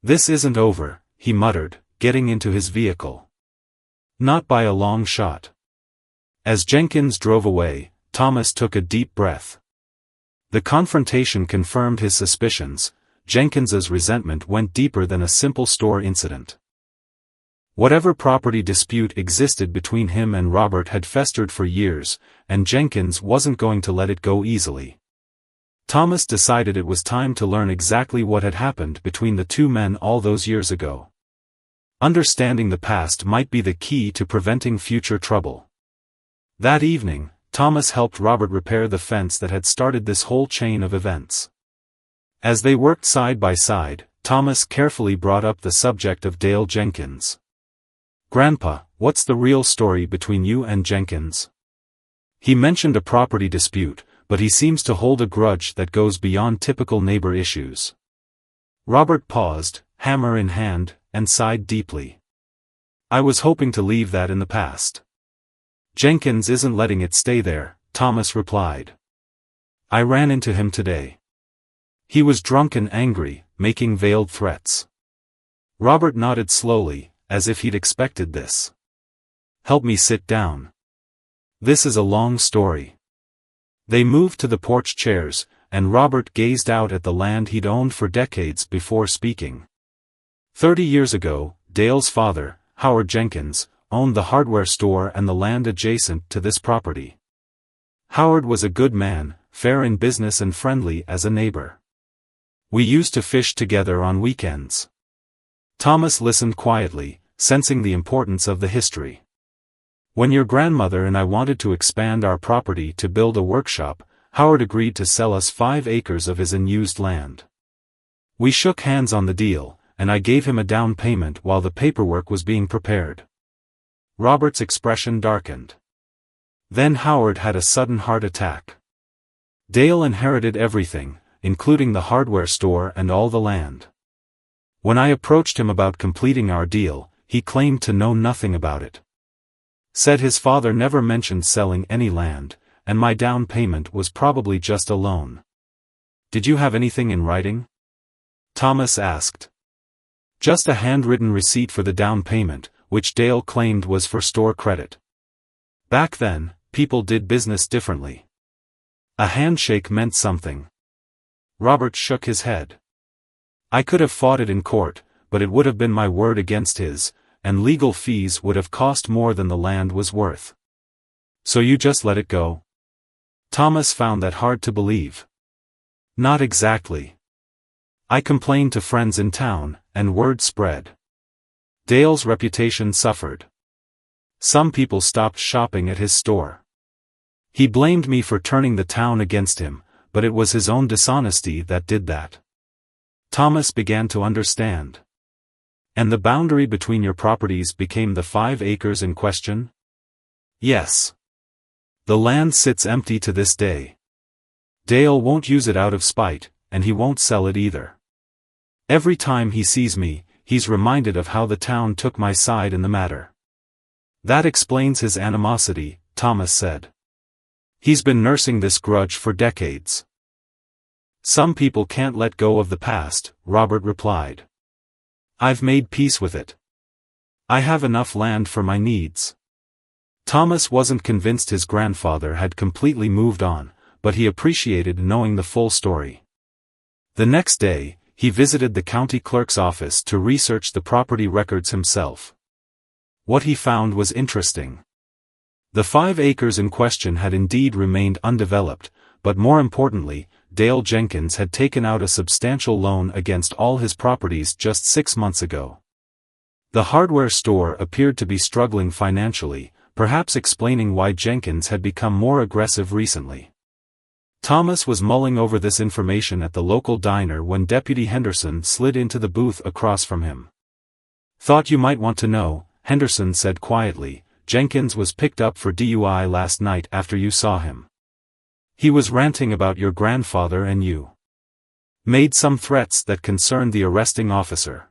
"This isn't over," he muttered, getting into his vehicle. "Not by a long shot." As Jenkins drove away, Thomas took a deep breath. The confrontation confirmed his suspicions. Jenkins's resentment went deeper than a simple store incident. Whatever property dispute existed between him and Robert had festered for years, and Jenkins wasn't going to let it go easily. Thomas decided it was time to learn exactly what had happened between the two men all those years ago. Understanding the past might be the key to preventing future trouble. That evening, Thomas helped Robert repair the fence that had started this whole chain of events. As they worked side by side, Thomas carefully brought up the subject of Dale Jenkins. "Grandpa, what's the real story between you and Jenkins?" He mentioned a property dispute, but he seems to hold a grudge that goes beyond typical neighbor issues. Robert paused, hammer in hand, and sighed deeply. "I was hoping to leave that in the past." "Jenkins isn't letting it stay there," Thomas replied. "I ran into him today. He was drunk and angry, making veiled threats." Robert nodded slowly, as if he'd expected this. "Help me sit down. This is a long story." They moved to the porch chairs, and Robert gazed out at the land he'd owned for decades before speaking. 30 years ago, Dale's father, Howard Jenkins, owned the hardware store and the land adjacent to this property. Howard was a good man, fair in business and friendly as a neighbor. "We used to fish together on weekends." Thomas listened quietly, sensing the importance of the history. "When your grandmother and I wanted to expand our property to build a workshop, Howard agreed to sell us 5 acres of his unused land. We shook hands on the deal, and I gave him a down payment while the paperwork was being prepared." Robert's expression darkened. Then Howard had a sudden heart attack. Dale inherited everything, including the hardware store and all the land. When I approached him about completing our deal, he claimed to know nothing about it. Said his father never mentioned selling any land, and my down payment was probably just a loan. "Did you have anything in writing?" Thomas asked. "Just a handwritten receipt for the down payment, which Dale claimed was for store credit. Back then, people did business differently. A handshake meant something." Robert shook his head. "I could have fought it in court, but it would have been my word against his, and legal fees would have cost more than the land was worth." "So you just let it go?" Thomas found that hard to believe. "Not exactly. I complained to friends in town, and word spread. Dale's reputation suffered. Some people stopped shopping at his store. He blamed me for turning the town against him, but it was his own dishonesty that did that." Thomas began to understand. "And the boundary between your properties became the 5 acres in question?" "Yes. The land sits empty to this day. Dale won't use it out of spite, and he won't sell it either. Every time he sees me, he's reminded of how the town took my side in the matter." "That explains his animosity," Thomas said. "He's been nursing this grudge for decades." "Some people can't let go of the past," Robert replied. "I've made peace with it. I have enough land for my needs." Thomas wasn't convinced his grandfather had completely moved on, but he appreciated knowing the full story. The next day, he visited the county clerk's office to research the property records himself. What he found was interesting. The 5 acres in question had indeed remained undeveloped, but more importantly, Dale Jenkins had taken out a substantial loan against all his properties just 6 months ago. The hardware store appeared to be struggling financially, perhaps explaining why Jenkins had become more aggressive recently. Thomas was mulling over this information at the local diner when Deputy Henderson slid into the booth across from him. "Thought you might want to know," Henderson said quietly. "Jenkins was picked up for DUI last night after you saw him. He was ranting about your grandfather and you. Made some threats that concerned the arresting officer."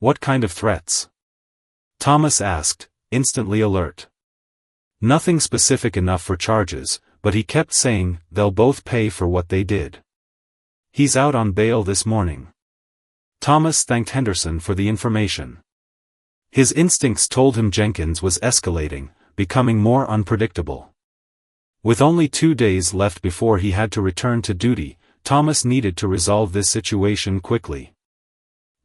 "What kind of threats?" Thomas asked, instantly alert. "Nothing specific enough for charges, but he kept saying they'll both pay for what they did. He's out on bail this morning." Thomas thanked Henderson for the information. His instincts told him Jenkins was escalating, becoming more unpredictable. With only 2 days left before he had to return to duty, Thomas needed to resolve this situation quickly.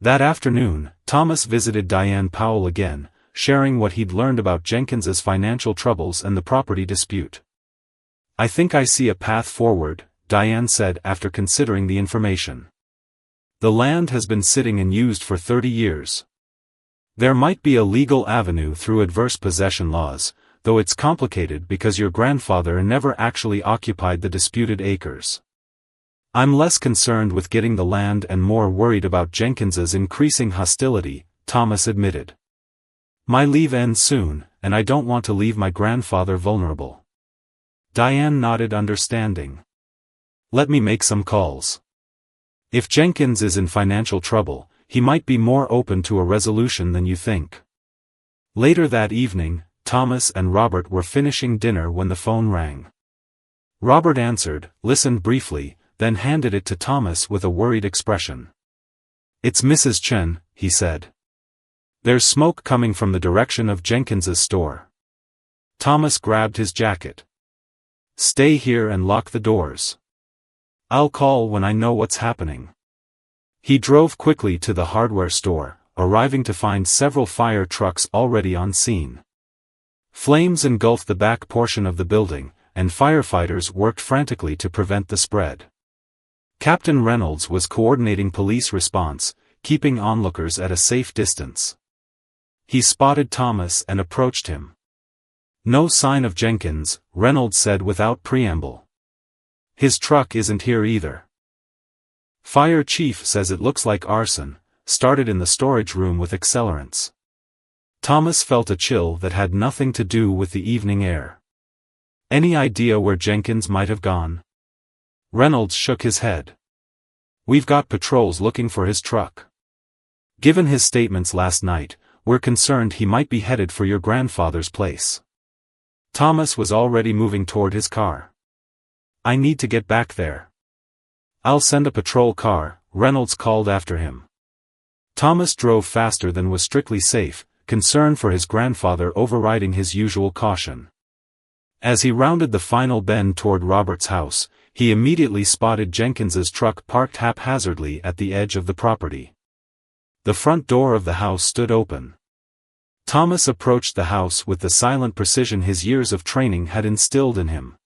That afternoon, Thomas visited Diane Powell again, sharing what he'd learned about Jenkins's financial troubles and the property dispute. "I think I see a path forward," Diane said after considering the information. "The land has been sitting unused for 30 years. There might be a legal avenue through adverse possession laws, though it's complicated because your grandfather never actually occupied the disputed acres. I'm less concerned with getting the land and more worried about Jenkins's increasing hostility," Thomas admitted. "My leave ends soon, and I don't want to leave my grandfather vulnerable." Diane nodded understanding. "Let me make some calls. If Jenkins is in financial trouble, he might be more open to a resolution than you think." Later that evening, Thomas and Robert were finishing dinner when the phone rang. Robert answered, listened briefly, then handed it to Thomas with a worried expression. "It's Mrs. Chen," he said. "There's smoke coming from the direction of Jenkins's store." Thomas grabbed his jacket. "Stay here and lock the doors. I'll call when I know what's happening." He drove quickly to the hardware store, arriving to find several fire trucks already on scene. Flames engulfed the back portion of the building, and firefighters worked frantically to prevent the spread. Captain Reynolds was coordinating police response, keeping onlookers at a safe distance. He spotted Thomas and approached him. "No sign of Jenkins," Reynolds said without preamble. "His truck isn't here either. Fire chief says it looks like arson, started in the storage room with accelerants." Thomas felt a chill that had nothing to do with the evening air. "Any idea where Jenkins might have gone?" Reynolds shook his head. "We've got patrols looking for his truck. Given his statements last night, we're concerned he might be headed for your grandfather's place." Thomas was already moving toward his car. "I need to get back there." "I'll send a patrol car," Reynolds called after him. Thomas drove faster than was strictly safe, concern for his grandfather overriding his usual caution. As he rounded the final bend toward Robert's house, he immediately spotted Jenkins's truck parked haphazardly at the edge of the property. The front door of the house stood open. Thomas approached the house with the silent precision his years of training had instilled in him.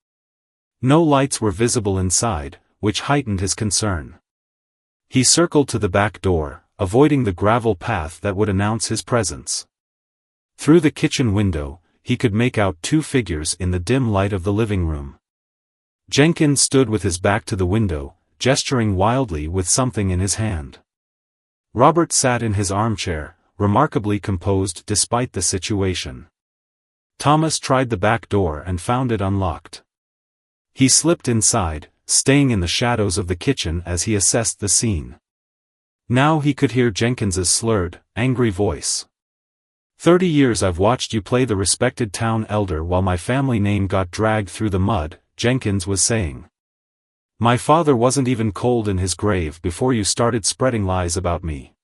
No lights were visible inside, which heightened his concern. He circled to the back door, avoiding the gravel path that would announce his presence. Through the kitchen window, he could make out 2 figures in the dim light of the living room. Jenkins stood with his back to the window, gesturing wildly with something in his hand. Robert sat in his armchair, remarkably composed despite the situation. Thomas tried the back door and found it unlocked. He slipped inside, staying in the shadows of the kitchen as he assessed the scene. Now he could hear Jenkins's slurred, angry voice. 30 years I've watched you play the respected town elder while my family name got dragged through the mud, Jenkins was saying. My father wasn't even cold in his grave before you started spreading lies about me.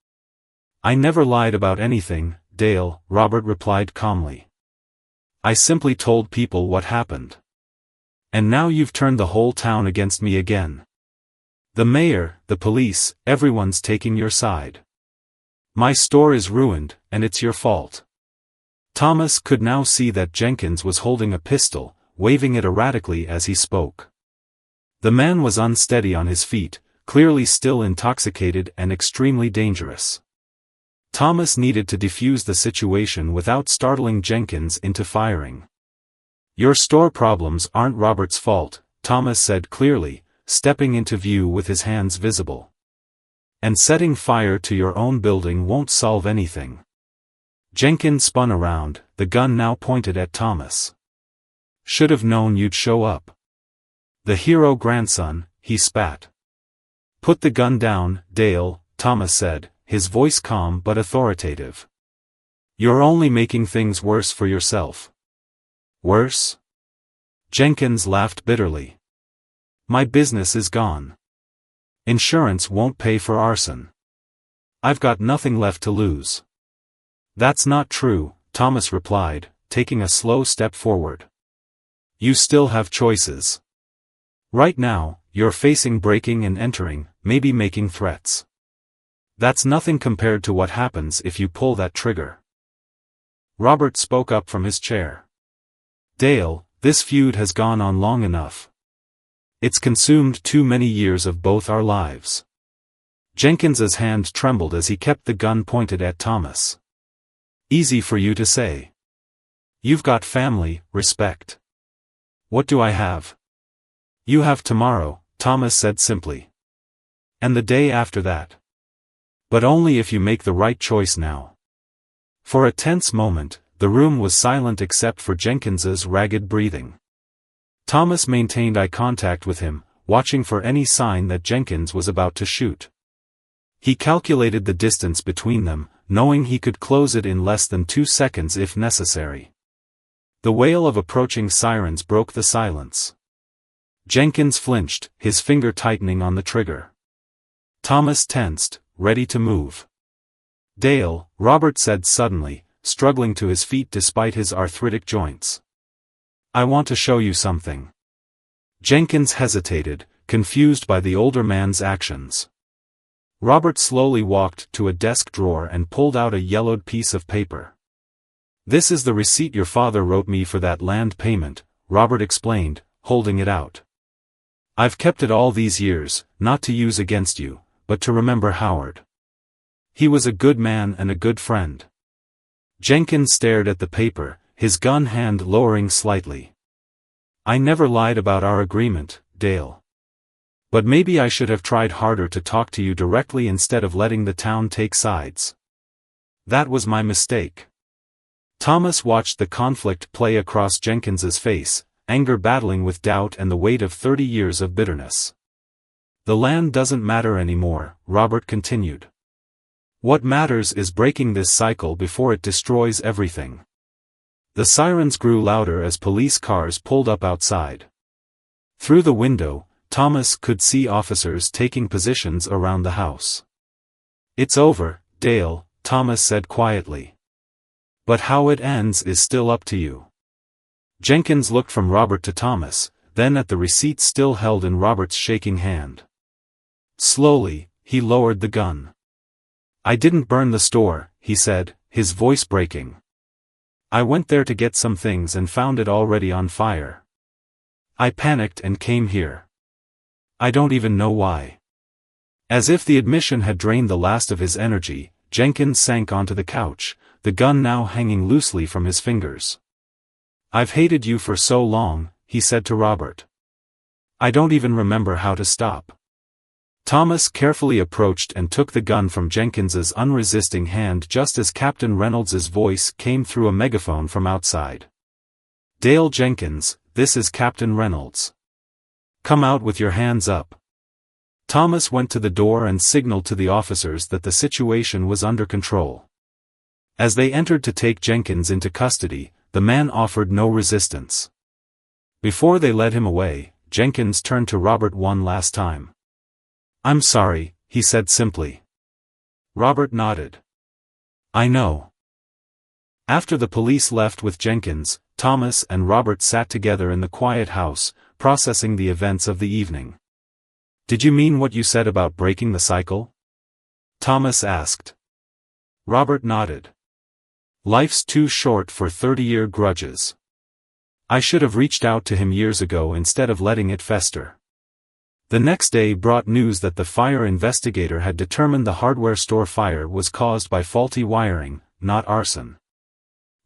I never lied about anything, Dale, Robert replied calmly. I simply told people what happened. And now you've turned the whole town against me again. The mayor, the police, everyone's taking your side. My store is ruined, and it's your fault. Thomas could now see that Jenkins was holding a pistol, waving it erratically as he spoke. The man was unsteady on his feet, clearly still intoxicated and extremely dangerous. Thomas needed to defuse the situation without startling Jenkins into firing. Your store problems aren't Robert's fault, Thomas said clearly, stepping into view with his hands visible. And setting fire to your own building won't solve anything. Jenkins spun around, the gun now pointed at Thomas. Should have known you'd show up. The hero grandson, he spat. Put the gun down, Dale, Thomas said, his voice calm but authoritative. You're only making things worse for yourself. Worse? Jenkins laughed bitterly. My business is gone. Insurance won't pay for arson. I've got nothing left to lose. That's not true, Thomas replied, taking a slow step forward. You still have choices. Right now, you're facing breaking and entering, maybe making threats. That's nothing compared to what happens if you pull that trigger. Robert spoke up from his chair. Dale, this feud has gone on long enough. It's consumed too many years of both our lives. Jenkins's hand trembled as he kept the gun pointed at Thomas. Easy for you to say. You've got family, respect. What do I have? You have tomorrow, Thomas said simply. And the day after that. But only if you make the right choice now. For a tense moment, the room was silent except for Jenkins's ragged breathing. Thomas maintained eye contact with him, watching for any sign that Jenkins was about to shoot. He calculated the distance between them, knowing he could close it in less than 2 seconds if necessary. The wail of approaching sirens broke the silence. Jenkins flinched, his finger tightening on the trigger. Thomas tensed, ready to move. Dale, Robert said suddenly, struggling to his feet despite his arthritic joints. I want to show you something. Jenkins hesitated, confused by the older man's actions. Robert slowly walked to a desk drawer and pulled out a yellowed piece of paper. This is the receipt your father wrote me for that land payment, Robert explained, holding it out. I've kept it all these years, not to use against you, but to remember Howard. He was a good man and a good friend. Jenkins stared at the paper, his gun hand lowering slightly. I never lied about our agreement, Dale. But maybe I should have tried harder to talk to you directly instead of letting the town take sides. That was my mistake. Thomas watched the conflict play across Jenkins's face, anger battling with doubt and the weight of 30 years of bitterness. The land doesn't matter anymore, Robert continued. What matters is breaking this cycle before it destroys everything. The sirens grew louder as police cars pulled up outside. Through the window, Thomas could see officers taking positions around the house. It's over, Dale, Thomas said quietly. But how it ends is still up to you. Jenkins looked from Robert to Thomas, then at the receipt still held in Robert's shaking hand. Slowly, he lowered the gun. I didn't burn the store, he said, his voice breaking. I went there to get some things and found it already on fire. I panicked and came here. I don't even know why. As if the admission had drained the last of his energy, Jenkins sank onto the couch, the gun now hanging loosely from his fingers. I've hated you for so long, he said to Robert. I don't even remember how to stop. Thomas carefully approached and took the gun from Jenkins's unresisting hand just as Captain Reynolds's voice came through a megaphone from outside. Dale Jenkins, this is Captain Reynolds. Come out with your hands up. Thomas went to the door and signaled to the officers that the situation was under control. As they entered to take Jenkins into custody, the man offered no resistance. Before they led him away, Jenkins turned to Robert one last time. I'm sorry, he said simply. Robert nodded. I know. After the police left with Jenkins, Thomas and Robert sat together in the quiet house, processing the events of the evening. Did you mean what you said about breaking the cycle? Thomas asked. Robert nodded. Life's too short for 30-year grudges. I should have reached out to him years ago instead of letting it fester. The next day brought news that the fire investigator had determined the hardware store fire was caused by faulty wiring, not arson.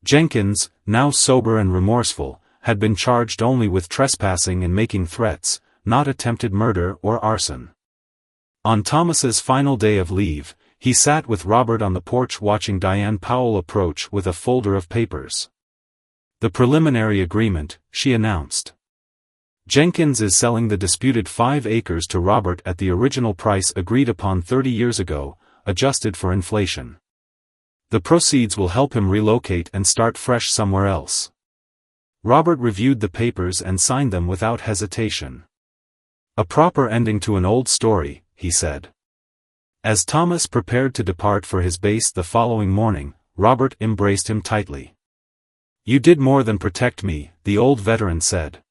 Jenkins, now sober and remorseful, had been charged only with trespassing and making threats, not attempted murder or arson. On Thomas's final day of leave, he sat with Robert on the porch watching Diane Powell approach with a folder of papers. "The preliminary agreement," she announced. "Jenkins is selling the disputed 5 acres to Robert at the original price agreed upon 30 years ago, adjusted for inflation. The proceeds will help him relocate and start fresh somewhere else." Robert reviewed the papers and signed them without hesitation. "A proper ending to an old story," he said. As Thomas prepared to depart for his base the following morning, Robert embraced him tightly. "You did more than protect me," the old veteran said.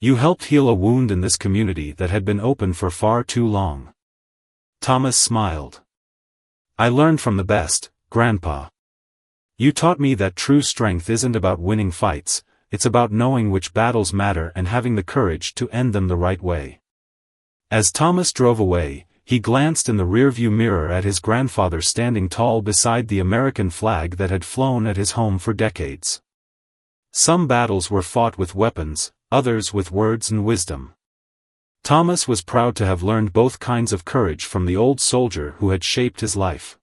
"You helped heal a wound in this community that had been open for far too long." Thomas smiled. "I learned from the best, Grandpa. You taught me that true strength isn't about winning fights, it's about knowing which battles matter and having the courage to end them the right way." As Thomas drove away, he glanced in the rearview mirror at his grandfather standing tall beside the American flag that had flown at his home for decades. Some battles were fought with weapons, others with words and wisdom. Thomas was proud to have learned both kinds of courage from the old soldier who had shaped his life.